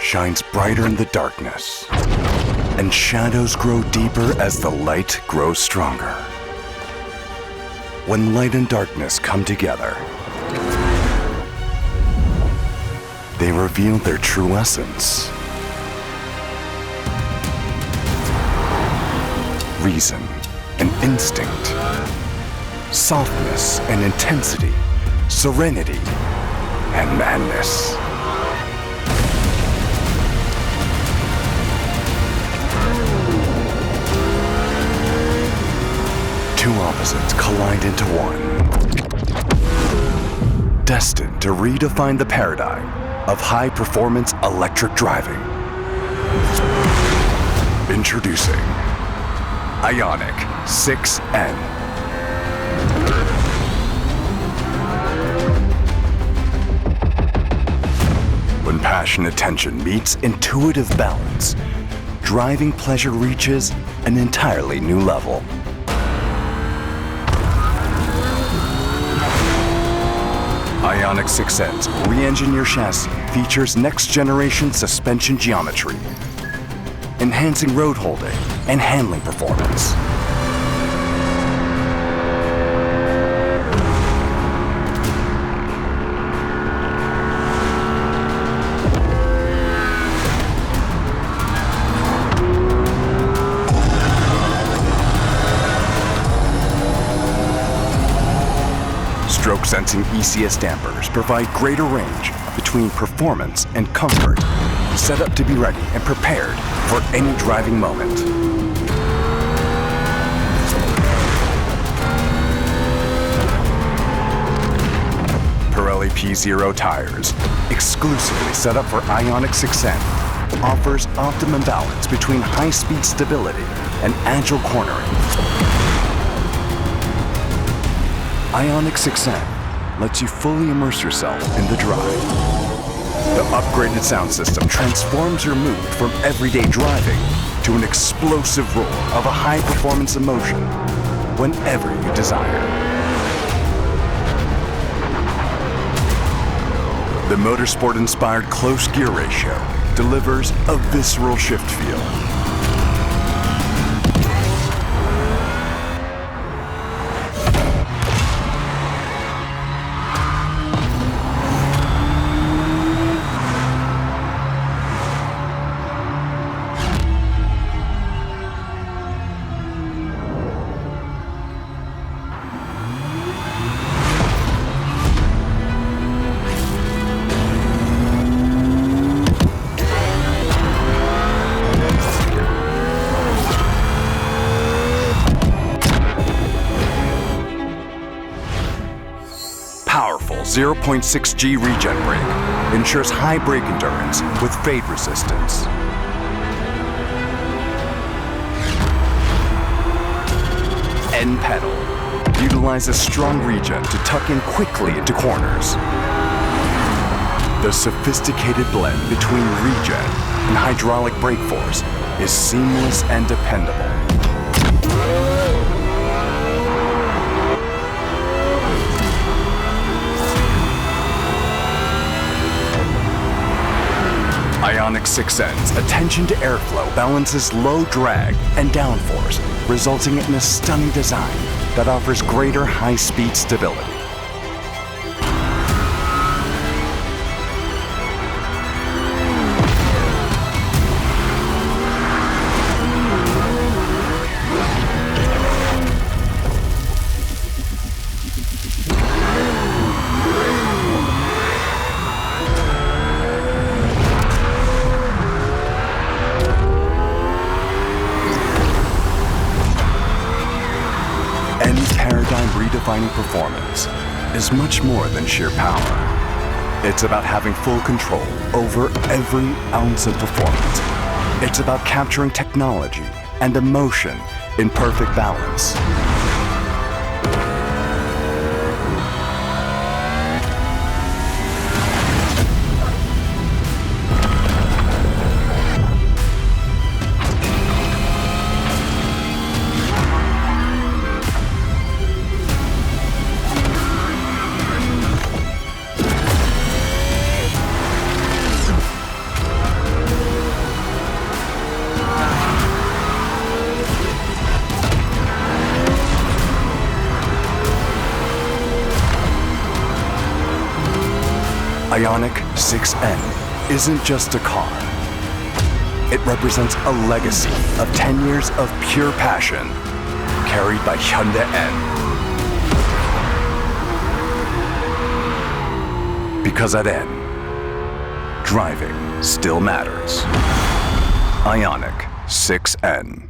shines brighter in the darkness, and shadows grow deeper as the light grows stronger. When light and darkness come together, they reveal their true essence. Reason and instinct, softness and intensity, serenity and madness. Two opposites collide into one, destined to redefine the paradigm of high-performance electric driving. Introducing IONIQ 6N. When passionate tension meets intuitive balance, driving pleasure reaches an entirely new level. IONIQ 6N's re-engineered chassis features next-generation suspension geometry, enhancing road holding and handling performance. Stroke-sensing ECS dampers provide greater range between performance and comfort, set up to be ready and prepared for any driving moment. Pirelli P0 tires, exclusively set up for IONIQ 6N, offers optimum balance between high-speed stability and agile cornering. IONIQ 6N lets you fully immerse yourself in the drive. The upgraded sound system transforms your mood from everyday driving to an explosive roar of a high-performance emotion whenever you desire. The motorsport-inspired close gear ratio delivers a visceral shift feel. Powerful 0.6G regen brake ensures high brake endurance with fade resistance. N pedal utilizes strong regen to tuck in quickly into corners. The sophisticated blend between regen and hydraulic brake force is seamless and dependable. IONIQ 6N's attention to airflow balances low drag and downforce, resulting in a stunning design that offers greater high-speed stability. Paradigm redefining performance is much more than sheer power. It's about having full control over every ounce of performance. It's about capturing technology and emotion in perfect balance. IONIQ 6N isn't just a car. It represents a legacy of 10 years of pure passion, carried by Hyundai N. Because at N, driving still matters. IONIQ 6N.